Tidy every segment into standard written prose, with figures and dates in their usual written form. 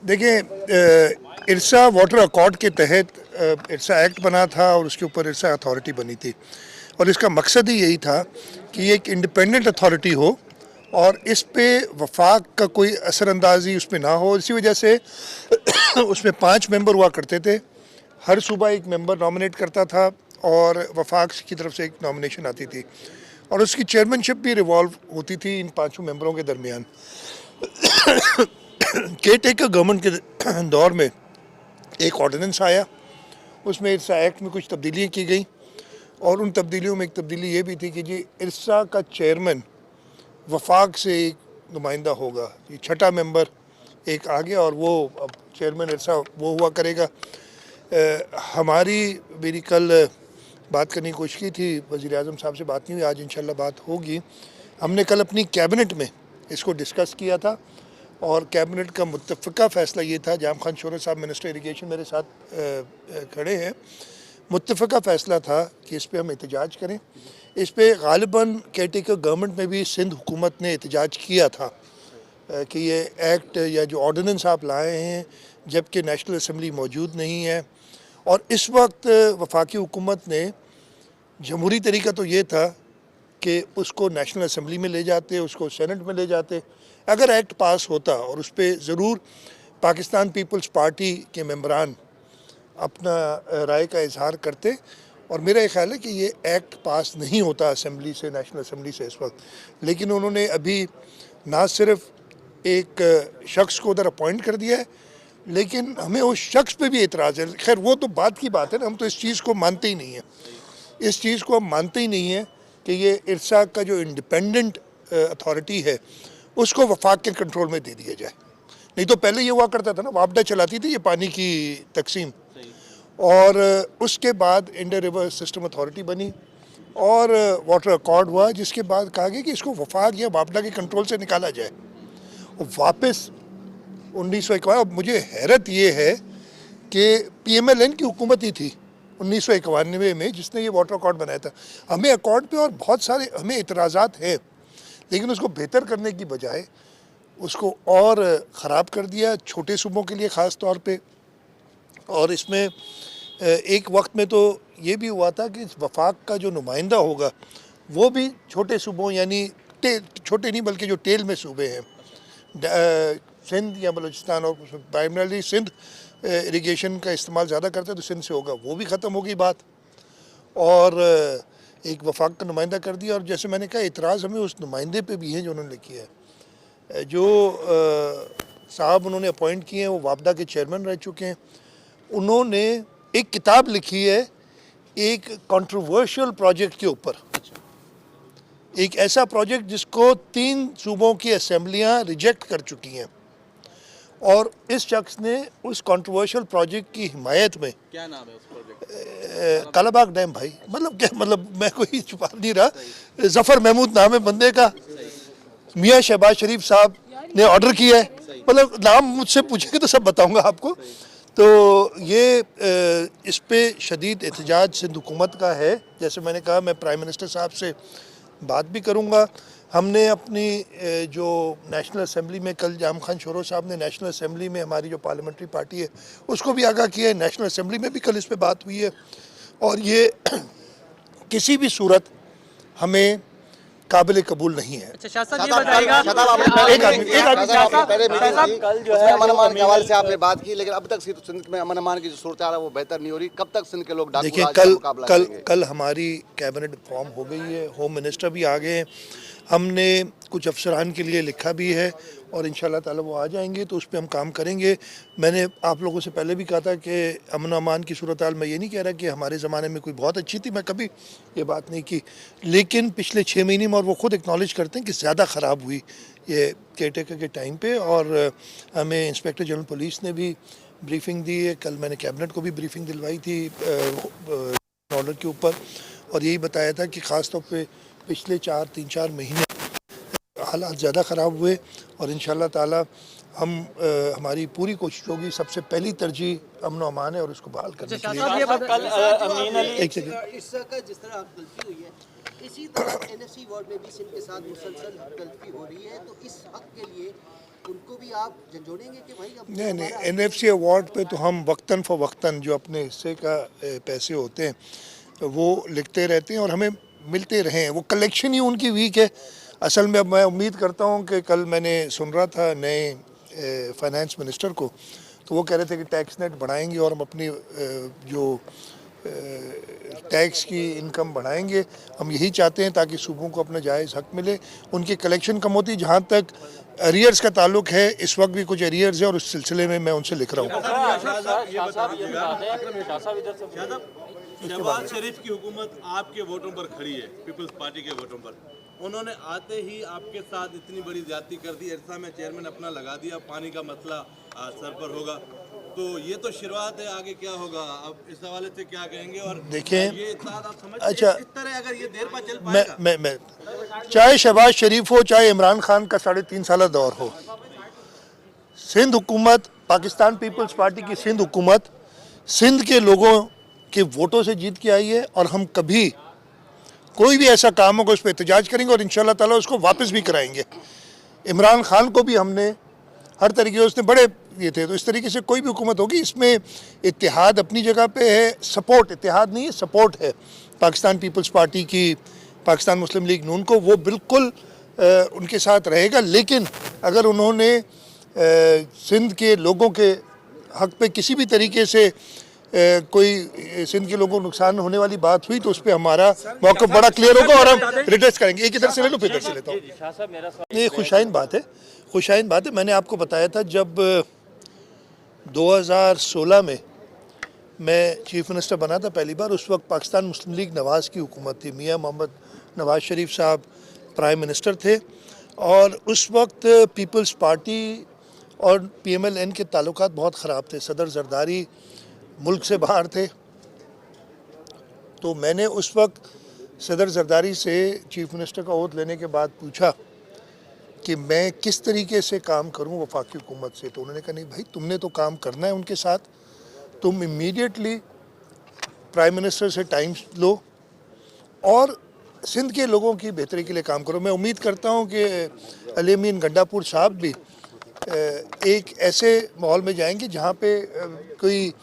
देखिए, इरसा water accord के तहत इरसा एक्ट बना था और उसके ऊपर इरसा अथॉरिटी बनी थी और इसका मकसद ही यही था कि ये एक इंडिपेंडेंट अथॉरिटी हो और इस पे वफाक का कोई असरअंदाजी उसमें ना हो। इसी वजह से उसमें 5 मेंबर हुआ करते थे। हर सूबा एक मेंबर नॉमिनेट करता था और वफाक की तरफ से एक नॉमिनेशन आती थी और उसकी चेयरमैनशिप भी रिवॉल्व होती थी इन 5 मेंबरों के दरमियान। केयर टेकर गवर्नमेंट के दौर में एक ऑर्डिनेंस आया, उसमें इरसा एक्ट में कुछ तब्दीलियाँ की गई और उन तब्दीलियों में एक तब्दीली ये भी थी कि जी इरसा का चेयरमैन वफाक से एक नुमाइंदा होगा। ये 6ठा मेंबर एक आ गया और वो अब चेयरमैन इरसा वो हुआ करेगा। हमारी मेरी कल बात करने की कोशिश की थी, वज़ीर आज़म साहब से बात नहीं हुई, आज इंशाल्लाह बात होगी। हमने कल अपनी कैबिनेट में इसको डिस्कस किया था और कैबिनेट का मुत्तफ़िका फ़ैसला ये था, जाम खान शोरे साहब मिनिस्टर इरिगेशन मेरे साथ खड़े हैं, मुत्तफ़िका फ़ैसला था कि इस पर हम एहतजाज करें। इस पर ग़ालिबन केयर टेकर गवर्नमेंट में भी सिंध हुकूमत ने एहतजाज किया था कि ये एक्ट या जो ऑर्डिनेंस आप लाए हैं जबकि नेशनल असम्बली मौजूद नहीं है। और इस वक्त वफाकी हुकूमत ने जमहूरी तरीका तो ये था कि उसको नेशनल असम्बली में ले जाते, उसको सेनेट में ले जाते। अगर एक्ट पास होता और उस पर ज़रूर पाकिस्तान पीपल्स पार्टी के मेंबरान अपना राय का इजहार करते और मेरा ख्याल है कि ये एक्ट पास नहीं होता असम्बली से, नेशनल असम्बली से इस वक्त। लेकिन उन्होंने अभी ना सिर्फ एक शख्स को उधर अपॉइंट कर दिया है, लेकिन हमें उस शख्स पे भी एतराज़ है। खैर वो तो बात की बात है ना, हम तो इस चीज़ को मानते ही नहीं हैं, इस चीज़ को हम मानते ही नहीं हैं कि ये इरसा का जो इंडिपेंडेंट अथॉरिटी है उसको वफाक के कंट्रोल में दे दिया जाए। नहीं तो पहले ये हुआ करता था ना, वापडा चलाती थी ये पानी की तकसीम, और उसके बाद इंडर रिवर सिस्टम अथॉरिटी बनी और वाटर अकॉर्ड हुआ, जिसके बाद कहा गया कि इसको वफाक या वापडा के कंट्रोल से निकाला जाए। और वापस 1951, अब मुझे हैरत ये है कि PMLN की हुकूमत ही थी 1991 में जिसने ये वाटर अकॉर्ड बनाया था। हमें अकॉर्ड पे और बहुत सारे हमें एतराज़ात हैं, लेकिन उसको बेहतर करने की बजाय उसको और ख़राब कर दिया छोटे सूबों के लिए ख़ास तौर पे। और इसमें एक वक्त में तो ये भी हुआ था कि इस वफाक का जो नुमाइंदा होगा वो भी छोटे सूबों यानी छोटे नहीं बल्कि जो टेल में सूबे हैं, सिंध या बलूचिस्तान, और प्राइमरली सिंध इरिगेशन का इस्तेमाल ज़्यादा करते हैं तो सिंध से होगा, वो भी ख़त्म होगी बात। और एक वफाक का नुमाइंदा कर दिया। और जैसे मैंने कहा, इतराज़ हमें उस नुमाइंदे पे भी है जो उन्होंने किया है। जो साहब उन्होंने अपॉइंट किए हैं वो वापडा के चेयरमैन रह चुके हैं। उन्होंने एक किताब लिखी है एक कंट्रोवर्शियल प्रोजेक्ट के ऊपर, एक ऐसा प्रोजेक्ट जिसको 3 सूबों की असेंबलियां रिजेक्ट कर चुकी हैं, और इस शख्स ने उस कंट्रोवर्शियल प्रोजेक्ट की हिमायत में, क्या नाम है उस प्रोजेक्ट? कालाबाग डैम। भाई मतलब क्या, मतलब मैं कोई छुपा नहीं रहा, जफ़र महमूद नाम है बंदे का, मियाँ शहबाज शरीफ साहब ने ऑर्डर किया है। मतलब नाम मुझसे पूछेंगे तो सब बताऊंगा आपको। तो ये इस पे शदीद एहतजाज सिंध हुकूमत का है। जैसे मैंने कहा, मैं प्राइम मिनिस्टर साहब से बात भी करूंगा। हमने अपनी जो नेशनल असम्बली में, कल जाम खान शोरो साहब ने नेशनल असम्बली में हमारी जो पार्लियामेंट्री पार्टी है उसको भी आगाह किया है, नेशनल असम्बली में भी कल इस पर बात हुई है। और ये किसी भी सूरत हमें काबिल कबूल नहीं है। अच्छा शाह साहब, ये बताइएगा, एक आदमी पहले मीटिंग थी, उसमें अमन अमान के हवाले से आपने बात की, लेकिन अब तक सिंध में अमन अमान की जो सूरत है वो बेहतर नहीं हो रही। कब तक सिंध के लोग डाकू देखिए, राज का मुकाबला करेंगे? कल हमारी कैबिनेट फॉर्म हो गई है, होम मिनिस्टर भी आ गए हैं, हमने कुछ अफसरान के लिए लिखा भी है और इंशाल्लाह ताला वो आ जाएंगे तो उस पर हम काम करेंगे। मैंने आप लोगों से पहले भी कहा था कि अमन अमान की सूरत हाल, मैं ये नहीं कह रहा कि हमारे ज़माने में कोई बहुत अच्छी थी, मैं कभी ये बात नहीं की, लेकिन पिछले 6 महीने में, और वो खुद एक्नॉलेज करते हैं कि ज़्यादा ख़राब हुई ये केयरटेकर के टाइम पे। और हमें इंस्पेक्टर जनरल पुलिस ने भी ब्रीफिंग दी है, कल मैंने कैबिनेट को भी ब्रीफिंग दिलवाई थी ऑर्डर के ऊपर, और यही बताया था कि ख़ास तौर पे पिछले 3-4 महीने हालात ज़्यादा ख़राब हुए और इंशाल्लाह ताला हम हमारी पूरी कोशिश होगी, सबसे पहली तरजीह अमन अमान है और उसको बहाल करने के लिए। एक सेकंड, इसका जिस तरह आप गलती हुई है, इसी तरह NFC वार्ड में भी सिंध के साथ मुसलसल गलती हो रही है, तो इस हक के लिए उनको भी आप झंझोड़ेंगे कि भाई अब नहीं नहीं, NFC अवार्ड पे तो हम वक्तन फ़वक्तन जो अपने हिस्से का पैसे होते हैं वो लिखते रहते हैं और हमें मिलते रहे हैं। वो कलेक्शन ही उनकी वीक है असल में। अब मैं उम्मीद करता हूँ कि कल मैंने सुन रहा था नए फाइनेंस मिनिस्टर को, तो वो कह रहे थे कि टैक्स नेट बढ़ाएंगे और हम अपनी जो टैक्स की इनकम बढ़ाएंगे। हम यही चाहते हैं ताकि सूबों को अपना जायज़ हक मिले। उनकी कलेक्शन कम होती। जहाँ तक अरियर्स का ताल्लुक है, इस वक्त भी कुछ अरियर्स है और उस सिलसिले में मैं उनसे लिख रहा हूँ। शहबाज शरीफ की हुकूमत आपके वोटों पर खड़ी है, पीपल्स पार्टी के वोटों पर। उन्होंने आते ही आपके साथ इतनी बड़ी ज्यादती कर दी। एरसा में चेयरमैन अपना लगा दिया, पानी का मसला सर पर होगा। तो ये तो शुरुआत है, आगे क्या होगा? अब इस हवाले से क्या कहेंगे? और देखें, ये इत्तेहाद आप समझते अच्छा, हैं किस तरह अगर ये देर पर चल पाएगा? मैं चाहे शहबाज शरीफ हो, चाहे इमरान खान का 3.5 साल दौर हो, सिंध हुकूमत, पाकिस्तान पीपल्स पार्टी की सिंध हुकूमत सिंध के लोगों के वोटों से जीत के आई है और हम कभी कोई भी ऐसा काम होगा उस पर एहतजाज करेंगे और इंशाल्लाह ताला उसको वापस भी कराएंगे। इमरान खान को भी हमने हर तरीके से, उसने बड़े ये थे, तो इस तरीके से कोई भी हुकूमत होगी इसमें इत्तेहाद अपनी जगह पे है, सपोर्ट, इत्तेहाद नहीं है सपोर्ट है पाकिस्तान पीपल्स पार्टी की, पाकिस्तान मुस्लिम लीग नून को, वो बिल्कुल उनके साथ रहेगा। लेकिन अगर उन्होंने सिंध के लोगों के हक पे किसी भी तरीके से कोई सिंध के लोगों को नुकसान होने वाली बात हुई तो उस पर हमारा मौक़िफ़ बड़ा क्लियर होगा और हम रिटेस्ट करेंगे। एक इधर से ले लो, फिर इधर से लेता हूँ। ये खुशाइन बात है, खुशाइन बात है। मैंने आपको बताया था जब 2016 में मैं चीफ मिनिस्टर बना था पहली बार, उस वक्त पाकिस्तान मुस्लिम लीग नवाज़ की हुकूमत थी, मियाँ मोहम्मद नवाज़ शरीफ साहब प्राइम मिनिस्टर थे और उस वक्त पीपल्स पार्टी और PMLN के ताल्लुकात बहुत ख़राब थे। सदर जरदारी मुल्क से बाहर थे, तो मैंने उस वक्त सदर जरदारी से चीफ मिनिस्टर का ओथ लेने के बाद पूछा कि मैं किस तरीके से काम करूं वफाकी हुकूमत से। तो उन्होंने कहा नहीं भाई, तुमने तो काम करना है उनके साथ, तुम इमीडिएटली प्राइम मिनिस्टर से टाइम लो और सिंध के लोगों की बेहतरी के लिए काम करो। मैं उम्मीद करता हूं कि अली अमीन गंडापुर साहब भी एक ऐसे माहौल में जाएंगे जहां पे कोई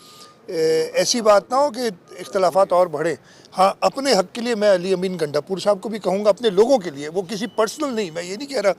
ऐसी बात ना हो कि इख्तलाफात और बढ़े। हाँ, अपने हक़ के लिए मैं अली अमीन गंडापुर साहब को भी कहूँगा, अपने लोगों के लिए, वो किसी पर्सनल नहीं, मैं ये नहीं कह रहा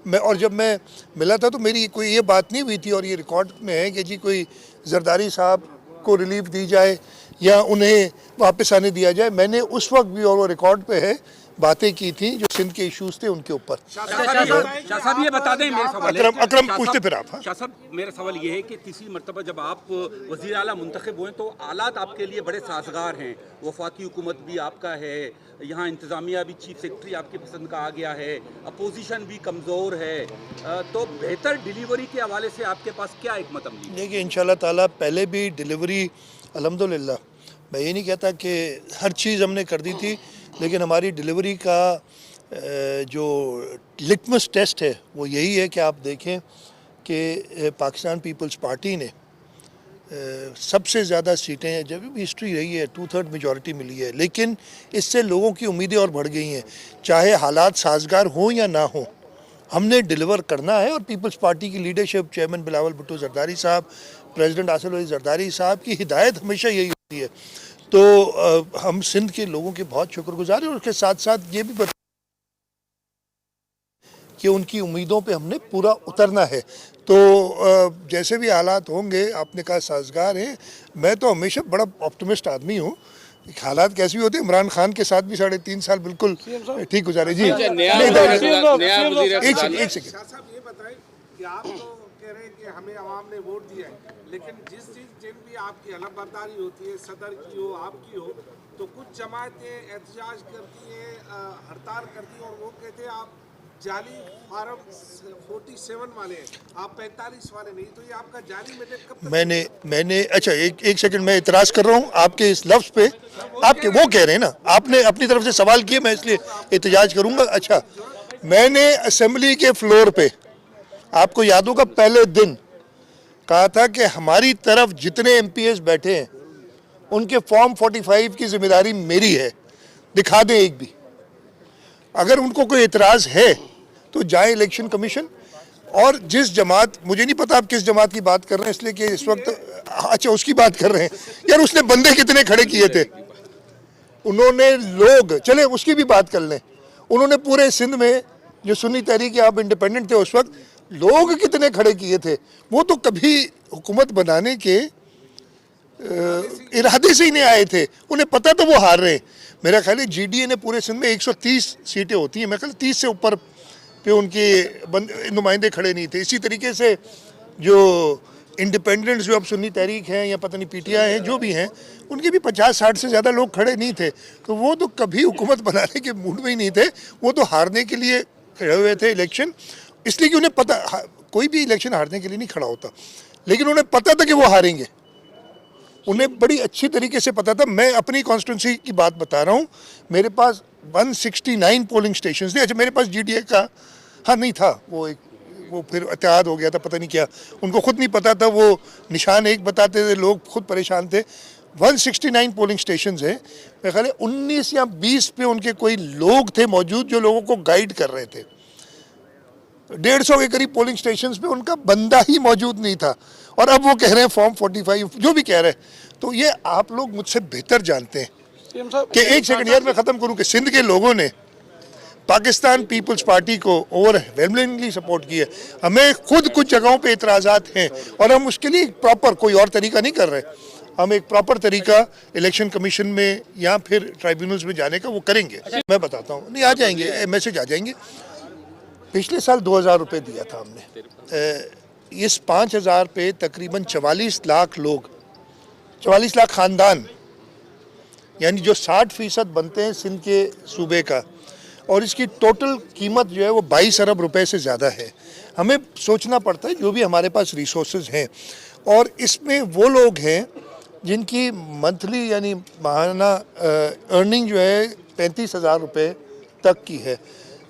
मैं। और जब मैं मिला था तो मेरी कोई ये बात नहीं हुई थी और ये रिकॉर्ड में है कि जी कोई जरदारी साहब को रिलीफ दी जाए या उन्हें वापस आने दिया जाए। मैंने उस वक्त भी, और वो रिकॉर्ड पे है, बातें की थी जो सिंध के इश्यूज थे उनके ऊपर। शाह साहब ये बता दें, मेरे सवाल है, अकरम पूछते फिर आप। हाँ, शाह साहब मेरा सवाल ये है कि तीसरी मरतबा जब आप वज़ीर आला मुंतखब हुए तो आलात आपके लिए बड़े साजगार हैं। वफाकी हुकूमत भी आपका है, यहाँ इंतज़ामिया भी, चीफ सेक्रेटरी आपकी पसंद का आ गया है, अपोजिशन भी कमज़ोर है, तो बेहतर डिलीवरी के हवाले से आपके पास क्या हिकमत अमली? देखिए इंशाल्लाह ताला पहले भी डिलीवरी अल्हम्दुलिल्लाह, मैं ये नहीं कहता कि हर चीज़ हमने कर दी थी, लेकिन हमारी डिलीवरी का जो लिटमस टेस्ट है वो यही है कि आप देखें कि पाकिस्तान पीपल्स पार्टी ने सबसे ज़्यादा सीटें, जब भी हिस्ट्री रही है 2/3 मेजॉरिटी मिली है, लेकिन इससे लोगों की उम्मीदें और बढ़ गई हैं। चाहे हालात साजगार हों या ना हों, हमने डिलीवर करना है। और पीपल्स पार्टी की लीडरशिप, चेयरमैन बिलावल भुट्टो जरदारी साहब, प्रेसिडेंट आसिफ अली जरदारी साहब की हिदायत हमेशा यही होती है। तो हम सिंध के लोगों के बहुत शुक्रगुजार हैं और उसके साथ साथ ये भी बता कि उनकी उम्मीदों पे हमने पूरा उतरना है। तो जैसे भी हालात होंगे, आपने कहा साजगार हैं, मैं तो हमेशा बड़ा ऑप्टिमिस्ट आदमी हूँ। हालात कैसे भी होते हैं, इमरान खान के साथ भी 3.5 साल बिल्कुल ठीक गुजारे। जी एक सेकंड, साहब ये बताएं कि आप तो कह रहे हैं कि हमें आवाम ने वोट दिया है, लेकिन जिन भी आपकी हलफबरदारी होती है, सदर की हो, आपकी हो, तो कुछ जमातें एहतजाज करती हैं, हड़ताल करती हैं और वो कहते हैं आप जाली फार्म 47 वाले हैं, आप 45 वाले नहीं, तो ये आपका जाली मैंडेट कब तक? मैंने अच्छा एक सेकंड, मैं इतराज़ कर रहा हूँ आपके इस लफ्ज़ पे। आपके वो कह रहे हैं ना, आपने अपनी तरफ से सवाल किए, मैं इसलिए एहतजाज करूँगा। अच्छा, मैंने असेंबली के फ्लोर पे, आपको याद होगा, पहले दिन कहा था कि हमारी तरफ जितने MPs बैठे हैं उनके फॉर्म 45 की जिम्मेदारी मेरी है, दिखा दें एक भी। अगर उनको कोई एतराज़ है तो जाए इलेक्शन कमीशन, और जिस जमात, मुझे नहीं पता आप किस जमात की बात कर रहे हैं, इसलिए कि इस वक्त, अच्छा उसकी बात कर रहे हैं, यार उसने बंदे कितने खड़े किए थे, उन्होंने लोग, चले उसकी भी बात कर लें, उन्होंने पूरे सिंध में जो सुन्नी तहरीक आप इंडिपेंडेंट थे उस वक्त, लोग कितने खड़े किए थे। वो तो कभी हुकूमत बनाने के इरादे से ही नहीं आए थे, उन्हें पता था वो हार रहे हैं। मेरा ख्याल है GDA ने पूरे सिंध में 130 सीटें होती हैं, मेरा ख्याल 30 से ऊपर पे उनके नुमाइंदे खड़े नहीं थे। इसी तरीके से जो इंडिपेंडेंट्स जो अब सुन्नी तहरीक हैं या पता नहीं PTI हैं, जो भी हैं, उनके भी 50-60 से ज़्यादा लोग खड़े नहीं थे। तो वो तो कभी हुकूमत बनाने के मूड में ही नहीं थे, वो तो हारने के लिए खड़े हुए थे इलेक्शन, इसलिए कि उन्हें पता, कोई भी इलेक्शन हारने के लिए नहीं खड़ा होता, लेकिन उन्हें पता था कि वो हारेंगे, उन्हें बड़ी अच्छी तरीके से पता था। मैं अपनी कॉन्स्टिट्यूंसी की बात बता रहा हूँ, मेरे पास 169 पोलिंग स्टेशन थे। अच्छा मेरे पास GDA का हाँ नहीं था, वो फिर इत्तेहाद हो गया था, पता नहीं क्या, उनको खुद नहीं पता था, वो निशान एक बताते थे, लोग खुद परेशान थे। 169 पोलिंग स्टेशन है, मेरे ख्याल है 19 या 20 पे उनके कोई लोग थे मौजूद जो लोगों को गाइड कर रहे थे। 150 के करीब पोलिंग स्टेशंस पे उनका बंदा ही मौजूद नहीं था, और अब वो कह रहे हैं फॉर्म 45 जो भी कह रहे हैं। तो ये आप लोग मुझसे बेहतर जानते हैं कि, एक सेकंड यार मैं ख़त्म करूं, कि सिंध के लोगों ने पाकिस्तान पीपल्स पार्टी को ओवरवेलमिंगली सपोर्ट किया। हमें खुद कुछ जगहों पे इतराज़ात हैं और हम उसके लिए प्रॉपर कोई और तरीका नहीं कर रहे, हम एक प्रॉपर तरीका इलेक्शन कमीशन में या फिर ट्राइब्यूनल्स में जाने का वो करेंगे। मैं बताता हूँ, नहीं आ जाएंगे, मैसेज आ जाएंगे। पिछले साल 2000 रुपये दिया था हमने, इस 5000 पे तकरीबन 44 लाख लोग, 44 लाख ख़ानदान, यानी जो 60% बनते हैं सिंध के सूबे का, और इसकी टोटल कीमत जो है वो 22 अरब रुपए से ज़्यादा है। हमें सोचना पड़ता है जो भी हमारे पास रिसोर्सेज हैं, और इसमें वो लोग हैं जिनकी मंथली यानी माहाना अर्निंग जो है 35,000 रुपये तक की है।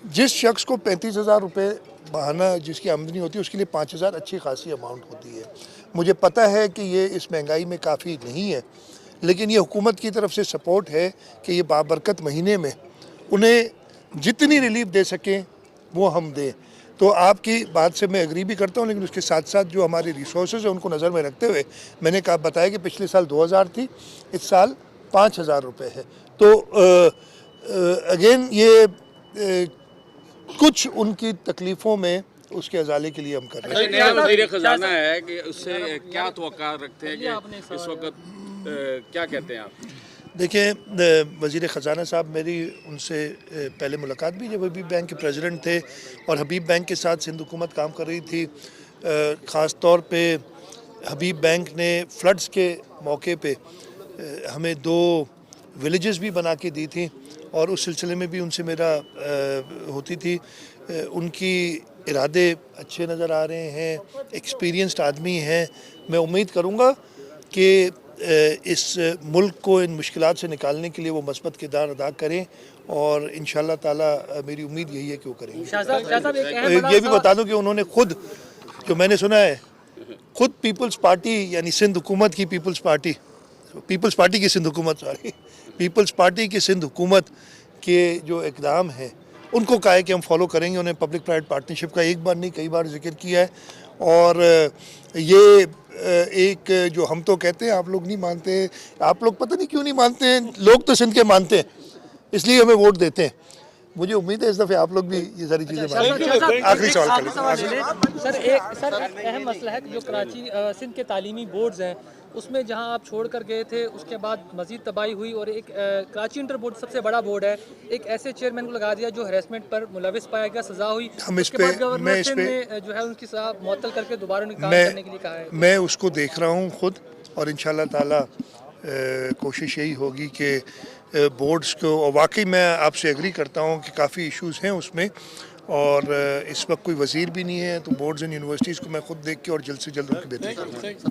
जिस शख्स को 35,000 रुपये माहाना जिसकी आमदनी होती है उसके लिए 5,000 अच्छी खासी अमाउंट होती है। मुझे पता है कि ये इस महंगाई में काफ़ी नहीं है, लेकिन ये हुकूमत की तरफ से सपोर्ट है कि ये बाबरकत महीने में उन्हें जितनी रिलीफ दे सकें वो हम दें। तो आपकी बात से मैं एग्री भी करता हूँ, लेकिन उसके साथ साथ जो हमारे रिसोर्सेज हैं उनको नज़र में रखते हुए मैंने कहा बताया कि पिछले साल 2000 थी, इस साल 5,000 रुपये है। तो अगेन ये कुछ उनकी तकलीफ़ों में उसके अजाले के लिए हम कर रहे हैं। नया वज़ीर ख़ज़ाना है कि उससे क्या तवक्का रखते हैं कि इस वक्त क्या कहते हैं आप? देखिए वज़ीर ख़ज़ाना साहब, मेरी उनसे पहले मुलाकात भी जब हबीब बैंक के प्रेसिडेंट थे और हबीब बैंक के साथ सिंध हुकूमत काम कर रही थी। ख़ास तौर पे हबीब बैंक ने फ्लड्स के मौके पे हमें 2 विलेजेस भी बना के दी थी, और उस सिलसिले में भी उनसे मेरा होती थी। उनकी इरादे अच्छे नज़र आ रहे हैं, एक्सपीरियंस्ड आदमी हैं। मैं उम्मीद करूँगा कि इस मुल्क को इन मुश्किलात से निकालने के लिए वो मस्बत किरदार अदा करें, और इंशाअल्लाह ताला मेरी उम्मीद यही है कि वो करेंगे। ये भी बता दूं कि उन्होंने खुद, जो मैंने सुना है, खुद पीपल्स पार्टी यानी सिंध हुकूमत की पीपल्स पार्टी की सिंध हुकूमत पीपल्स पार्टी की सिंध हुकूमत के जो इक़दाम हैं उनको कहा है कि हम फॉलो करेंगे। उन्हें पब्लिक प्राइवेट पार्टनरशिप का एक बार नहीं कई बार जिक्र किया है, और ये एक जो हम तो कहते हैं आप लोग नहीं मानते, आप लोग पता नहीं क्यों नहीं मानते हैं, लोग तो सिंध के मानते हैं इसलिए हमें वोट देते हैं। मुझे उम्मीद है इस दफ़े आप लोग भी ये सारी चीज़ें मानेंगे। आखिरी सवाल सर अहम मसला है जो कराची सिंध के तालीमी बोर्ड्स हैं उसमें जहां आप छोड़ कर गए थे उसके बाद मजीद तबाही हुई, और एक कराची इंटर बोर्ड सबसे बड़ा बोर्ड है, एक ऐसे चेयरमैन को लगा दिया जो हरेसमेंट पर मुलविस पाया गया, सज़ा हुई। हम इस पे जो है उनकी सज़ा मुअत्तल करके दोबारा उन्हें काम करने के लिए कहा है। मैं उसको देख रहा हूँ खुद, और इंशाल्लाह ताला कोशिश यही होगी कि बोर्ड्स को, और वाकई मैं आपसे एग्री करता हूँ कि काफ़ी इश्यूज़ हैं उसमें, और इस वक्त कोई वज़ीर भी नहीं है, तो बोर्ड्स एंड यूनिवर्सिटीज़ को मैं खुद देख के और जल्द से जल्द उनकी बेहतरी करूँगा।